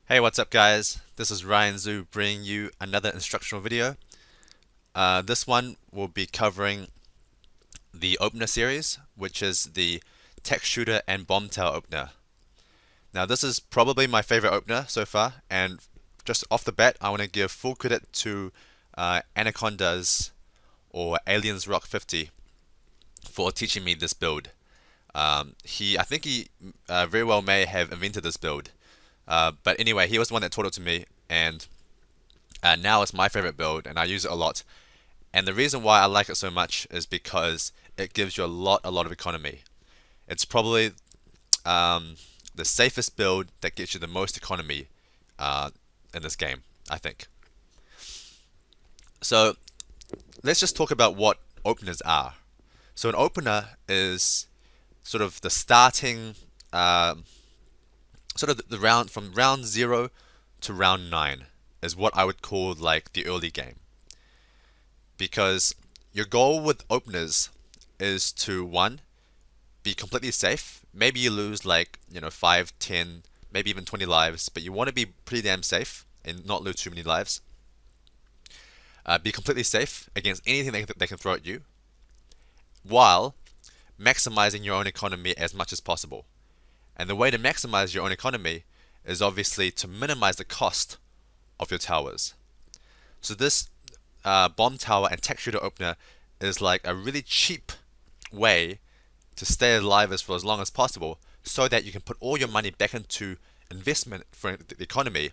Hey, what's up guys? This is Ryan Zhu bringing you another instructional video. This one will be covering the opener series, which is the Tech Shooter and Bomb Tower opener. Now this is probably my favorite opener so far, and just off the bat I want to give full credit to Anaconda's or Aliens Rock 50 for teaching me this build. I think he very well may have invented this build. But anyway, he was the one that taught it to me, and now it's my favorite build, and I use it a lot. And the reason why I like it so much is because it gives you a lot of economy. It's probably the safest build that gets you the most economy in this game, I think. So let's just talk about what openers are. So an opener is sort of the starting, sort of the round from round 0 to round 9 is what I would call like the early game. Because your goal with openers is to one, be completely safe. Maybe you lose like, 5, 10, maybe even 20 lives, but you want to be pretty damn safe and not lose too many lives. Be completely safe against anything they can throw at you, while maximizing your own economy as much as possible. And the way to maximize your own economy is obviously to minimize the cost of your towers. So this bomb tower and tech shooter opener is like a really cheap way to stay alive for as long as possible, so that you can put all your money back into investment for the economy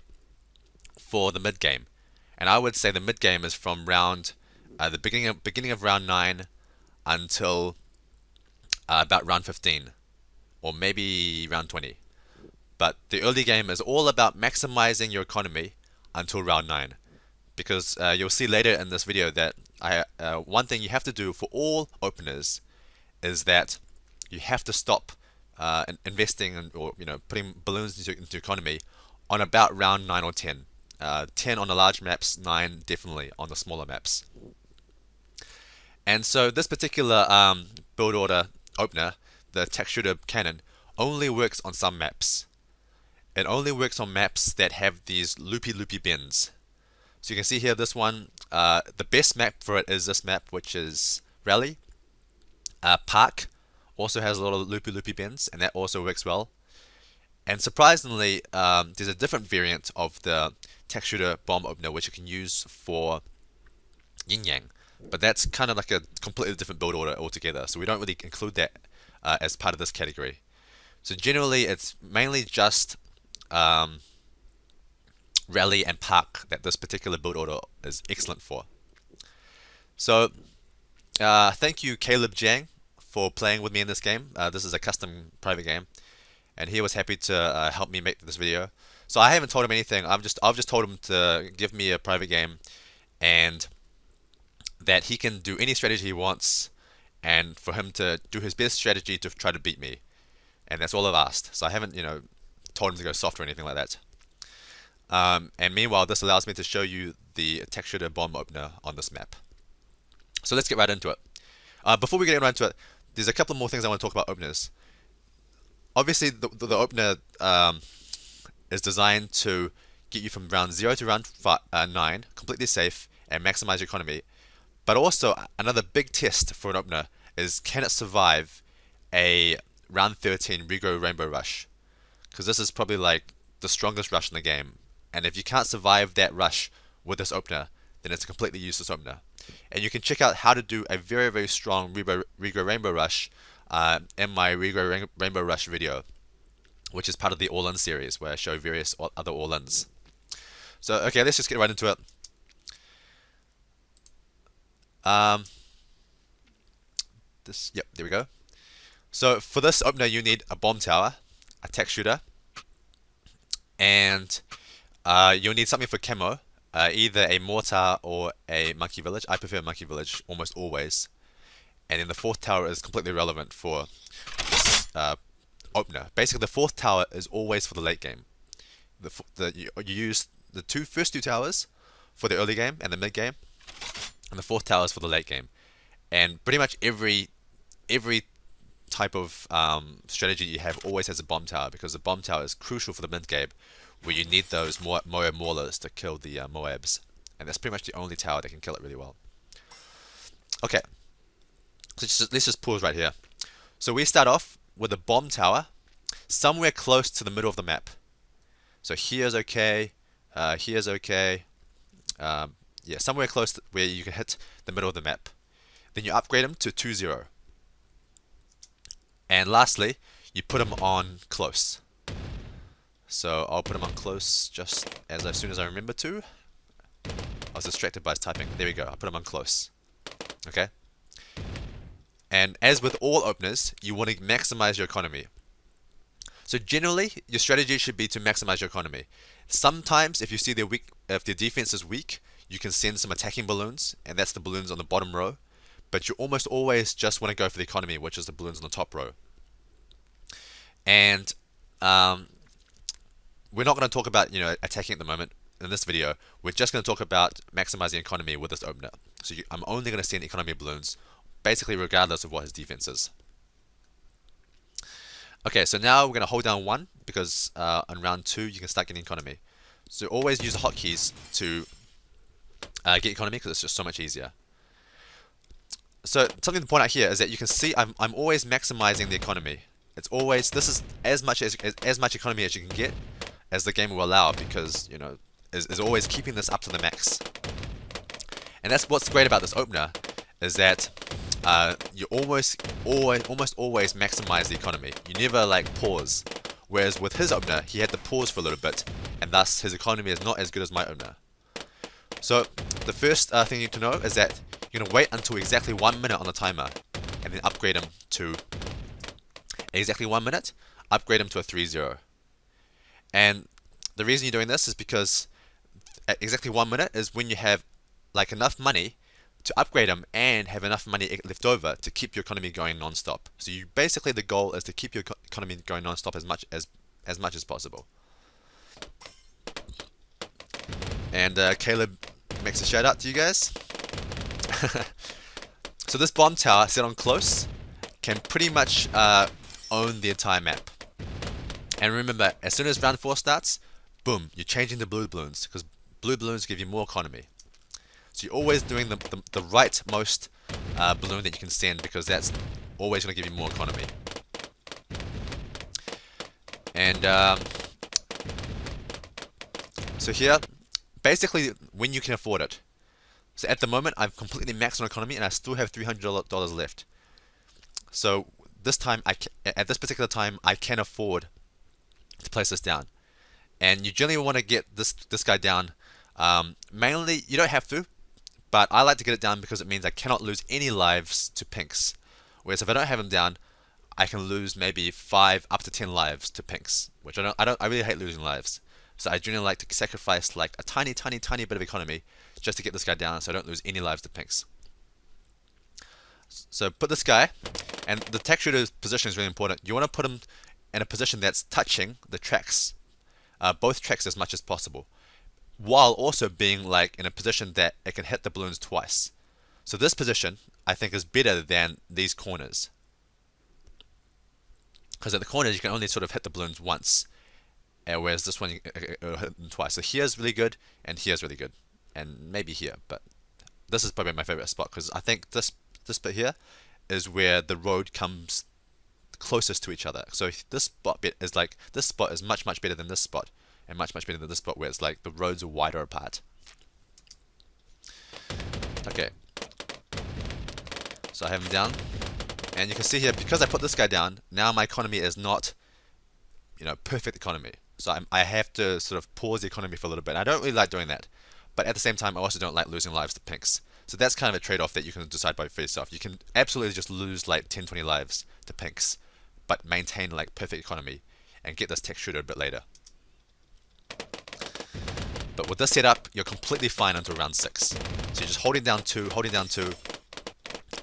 for the mid game. And I would say the mid game is from the beginning of round 9 until about round 15, or maybe round 20. But the early game is all about maximizing your economy until round 9. Because you'll see later in this video that one thing you have to do for all openers is that you have to stop investing or putting balloons into economy on about round 9 or 10. 10 on the large maps, 9 definitely on the smaller maps. And so this particular build order opener, the tech shooter cannon, only works on some maps. It only works on maps that have these loopy bends. So you can see here this one, the best map for it is this map, which is Rally. Park also has a lot of loopy bends, and that also works well. And surprisingly, there's a different variant of the tech shooter bomb opener which you can use for yin yang, but that's kind of like a completely different build order altogether. So we don't really include that as part of this category. So generally, it's mainly just Rally and Park that this particular build order is excellent for. So thank you Caleb Jang for playing with me in this game. This is a custom private game, and he was happy to help me make this video. So I haven't told him anything. I've just told him to give me a private game, and that he can do any strategy he wants, and for him to do his best strategy to try to beat me. And that's all I've asked. So I haven't, told him to go soft or anything like that. And meanwhile, this allows me to show you the tech shooter bomb opener on this map. So let's get right into it. Before we get right into it, there's a couple more things I want to talk about openers. Obviously, the opener is designed to get you from round 0 to round 9 completely safe and maximize your economy. But also, another big test for an opener is, can it survive a round 13 Rego Rainbow Rush? Because this is probably like the strongest rush in the game. And if you can't survive that rush with this opener, then it's a completely useless opener. And you can check out how to do a very strong Rego Rainbow Rush in my Rego Rainbow Rush video, which is part of the All-In series where I show various other All-Ins. So okay, let's just get right into it. Yep, there we go. So for this opener, you need a bomb tower, a tech shooter, and you'll need something for camo, either a mortar or a monkey village. I prefer monkey village almost always. And then the fourth tower is completely irrelevant for this opener. Basically, the fourth tower is always for the late game. You use the first two towers for the early game and the mid game, and the fourth tower is for the late game. And pretty much every type of strategy you have always has a bomb tower, because the bomb tower is crucial for the mid game, where you need those Moab Maulers to kill the Moabs. And that's pretty much the only tower that can kill it really well. Okay, so let's just pause right here. So we start off with a bomb tower somewhere close to the middle of the map. So here's okay, here's okay, yeah, somewhere close to where you can hit the middle of the map. Then you upgrade them to 2-0. And lastly, you put them on close. So I'll put them on close just as soon as I remember to. I was distracted by his typing. There we go, I put them on close. Okay? And as with all openers, you want to maximize your economy. So generally, your strategy should be to maximize your economy. Sometimes, if you see if their defense is weak, you can send some attacking balloons, and that's the balloons on the bottom row. But you almost always just want to go for the economy, which is the balloons on the top row. And we're not going to talk about attacking at the moment in this video. We're just going to talk about maximizing economy with this opener. So I'm only going to send economy balloons, basically regardless of what his defense is. Okay, so now we're going to hold down 1 because on round 2 you can start getting economy. So always use the hotkeys to get economy because it's just so much easier. So something to point out here is that you can see I'm always maximizing the economy. This is as much economy as you can get as the game will allow, because is always keeping this up to the max. And that's what's great about this opener, is that you almost always maximize the economy. You never pause. Whereas with his opener, he had to pause for a little bit, and thus his economy is not as good as my opener. So the first thing you need to know is that you're going to wait until exactly 1 minute on the timer, and then upgrade him to exactly 1 minute, upgrade him to a 3-0. And the reason you're doing this is because at exactly 1 minute is when you have enough money to upgrade them and have enough money left over to keep your economy going non-stop. So basically the goal is to keep your economy going non-stop as much as possible. And Caleb makes a shout out to you guys. So this bomb tower set on close can pretty much own the entire map. And remember, as soon as round 4 starts, boom, you're changing to blue balloons, because blue balloons give you more economy. So you're always doing the rightmost balloon that you can send, because that's always going to give you more economy. And so here, basically when you can afford it. So at the moment I've completely maxed on economy and I still have $300 left. So this time, at this particular time, I can afford to place this down. And you generally want to get this guy down. Mainly, you don't have to, but I like to get it down because it means I cannot lose any lives to pinks. Whereas if I don't have him down, I can lose maybe 5 up to 10 lives to pinks, which I really hate losing lives. So I generally like to sacrifice a tiny bit of economy just to get this guy down so I don't lose any lives to pinks. So put this guy, and the Tack shooter's position is really important. You want to put him in a position that's touching the tracks, both tracks as much as possible, while also being in a position that it can hit the balloons twice. So this position, I think, is better than these corners. Because at the corners, you can only sort of hit the balloons once, whereas this one, you hit them twice. So here's really good, and here's really good. And maybe here, but this is probably my favorite spot, because I think this bit here is where the road comes closest to each other. So this spot is much better than this spot, and much better than this spot where it's the roads are wider apart. Okay, so I have him down, and you can see here, because I put this guy down, now my economy is not perfect economy. So I have to sort of pause the economy for a little bit. I don't really like doing that, but at the same time I also don't like losing lives to pinks. So that's kind of a trade-off that you can decide by for yourself. You can absolutely just lose 10-20 lives to pinks, but maintain perfect economy and get this Tack shooter a bit later. But with this setup, you're completely fine until round 6. So you're just holding down 2,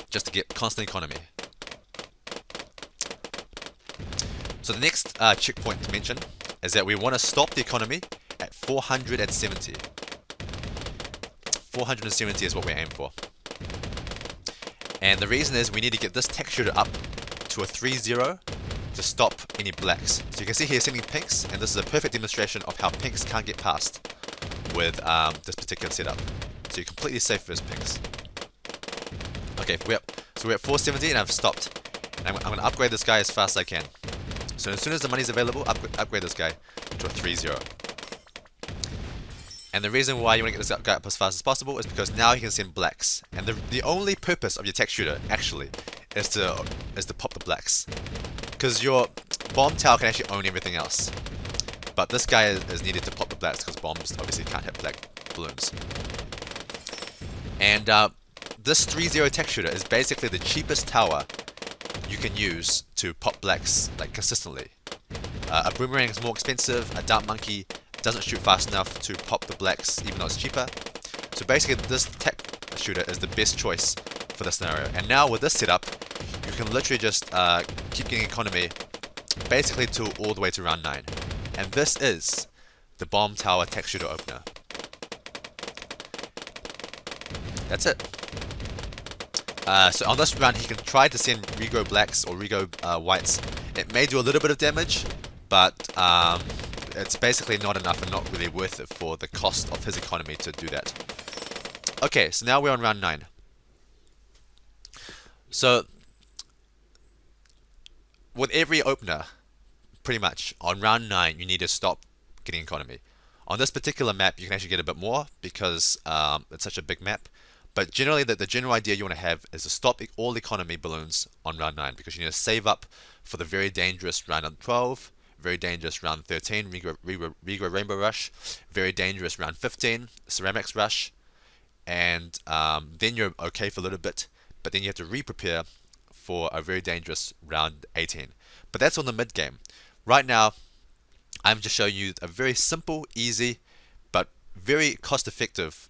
just to get constant economy. So the next checkpoint to mention is that we want to stop the economy at 470. 470 is what we aim for. And the reason is we need to get this Tack shooter up to a 3-0 to stop any blacks. So you can see here sending pinks, and this is a perfect demonstration of how pinks can't get past with this particular setup. So you're completely safe versus pinks. Okay, we're at 470 and I've stopped. And I'm going to upgrade this guy as fast as I can. So as soon as the money's available, upgrade this guy to a 3-0. And the reason why you want to get this guy up as fast as possible is because now you can send blacks. And the only purpose of your Tack shooter, actually, is to pop the blacks. Because your bomb tower can actually own everything else. But this guy is needed to pop the blacks because bombs obviously can't hit black balloons. And this 3-0 Tack shooter is basically the cheapest tower you can use to pop blacks like consistently. A boomerang is more expensive, a dart monkey doesn't shoot fast enough to pop the blacks even though it's cheaper. So basically this Tack shooter is the best choice for this scenario. And now with this setup, you can literally just keep getting economy basically to all the way to round 9. And this is the bomb tower Tack shooter opener. That's it. So on this round he can try to send Rego blacks or Rego whites. It may do a little bit of damage, but it's basically not enough and not really worth it for the cost of his economy to do that. Okay, so now we're on round 9. So with every opener, pretty much, on round 9 you need to stop getting economy. On this particular map you can actually get a bit more because it's such a big map. But generally, the general idea you want to have is to stop all economy balloons on round 9 because you need to save up for the very dangerous round 12, very dangerous round 13, Rego Rainbow Rush, very dangerous round 15, Ceramics Rush, and then you're okay for a little bit, but then you have to re-prepare for a very dangerous round 18. But that's on the mid game. Right now, I'm just showing you a very simple, easy, but very cost-effective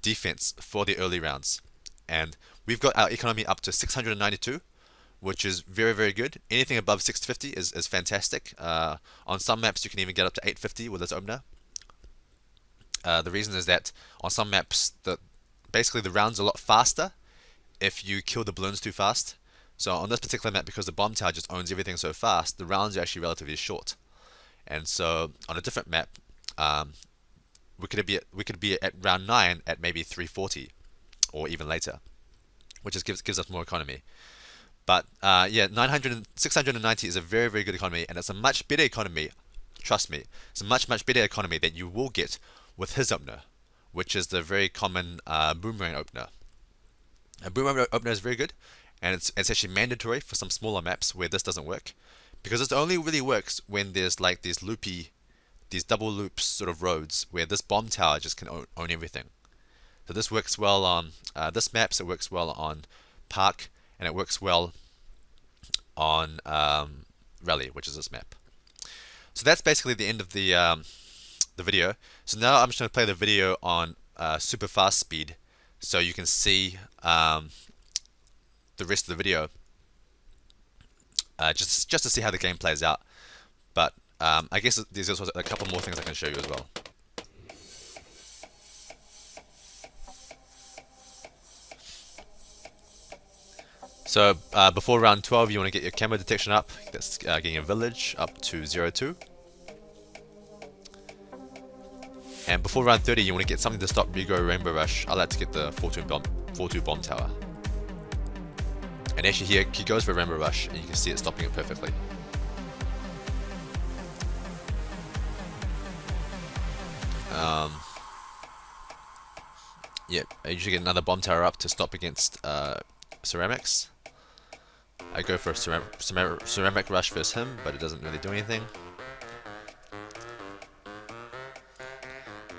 defense for the early rounds. And we've got our economy up to 692, which is very, very good. Anything above 650 is fantastic. On some maps you can even get up to 850 with this opener. The reason is that on some maps basically the rounds are a lot faster if you kill the balloons too fast. So on this particular map, because the bomb tower just owns everything so fast, the rounds are actually relatively short. And so on a different map, we could be at round 9 at maybe 340 or even later, which just gives us more economy. But yeah, 690 is a very, very good economy, and it's a much better economy, trust me, it's a much better economy that you will get with his opener, which is the very common boomerang opener. A boomerang opener is very good, and it's actually mandatory for some smaller maps where this doesn't work, because it only really works when there's like these double loops sort of roads where this bomb tower just can own everything. So this works well on this maps, it works well on Park, and it works well on Rally, which is this map. So that's basically the end of the video. So now I'm just going to play the video on super fast speed so you can see the rest of the video just to see how the game plays out. But I guess there's also a couple more things I can show you as well. So before round 12 you want to get your camo detection up. That's getting a village up to 02. And before round 30 you want to get something to stop Rego Rainbow Rush. I like to get the 4-2 bomb tower. And actually here he goes for Rainbow Rush and you can see it stopping it perfectly. Yeah, I usually get another bomb tower up to stop against ceramics. I go for a ceramic rush versus him, but it doesn't really do anything.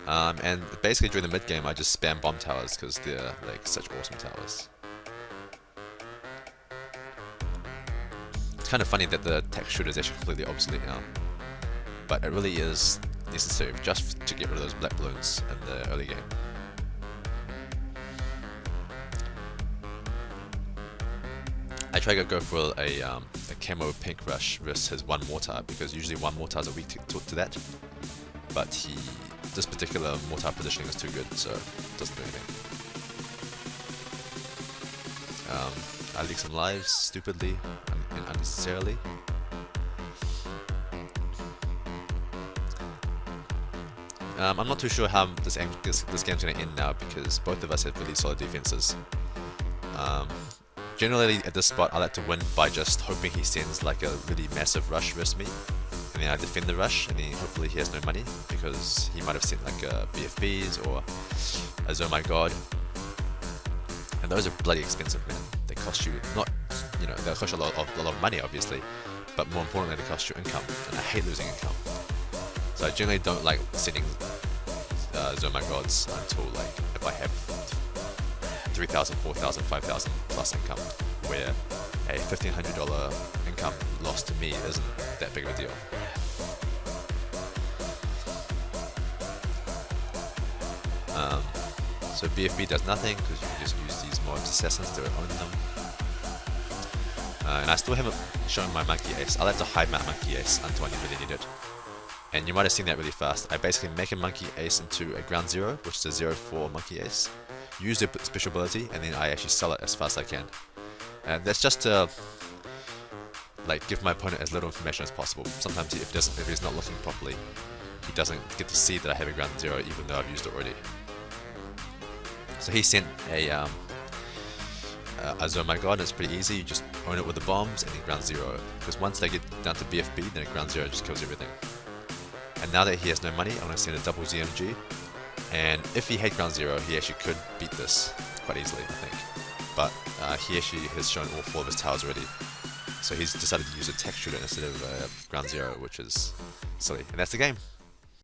And basically during the mid game, I just spam bomb towers because they're like such awesome towers. It's kind of funny that the Tack shooter is actually completely obsolete now, but it really is necessary just to get rid of those black balloons in the early game. I try to go for a camo pink rush versus his one mortar because usually one mortars are weak to that, but this particular mortar positioning is too good, so it doesn't do anything. I leak some lives stupidly. in unnecessarily. I'm not too sure how this game's going to end now because both of us have really solid defenses. Generally at this spot I like to win by just hoping he sends like a really massive rush versus me, and then I defend the rush, and then hopefully he has no money because he might have sent like BFBs or a Oh My God, and those are bloody expensive, man. They cost you not, they'll cost you a lot of money obviously, but more importantly they cost you income, and I hate losing income. So I generally don't like sending Oh My Gods until like if I have 3,000, 4,000, 5,000 plus income, where a $1,500 income loss to me isn't that big of a deal. So BFB does nothing because you can just use these mobs assassins to own them. And I still haven't shown my monkey ace. I like to hide my monkey ace until I really need it. And you might have seen that really fast. I basically make a monkey ace into a ground 0, which is a 0-4 monkey ace. Use the special ability, and then I actually sell it as fast as I can. And that's just to like give my opponent as little information as possible. Sometimes if he's not looking properly, he doesn't get to see that I have a ground 0 even though I've used it already. So he sent a Oh My God, it's pretty easy. You just own it with the bombs and then ground 0. Because once they get down to BFB, then a ground 0 just kills everything. And now that he has no money, I'm going to send a double ZMG. And if he had ground 0, he actually could beat this quite easily, I think. But he actually has shown all 4 of his towers already. So he's decided to use a Tack shooter instead of ground 0, which is silly. And that's the game.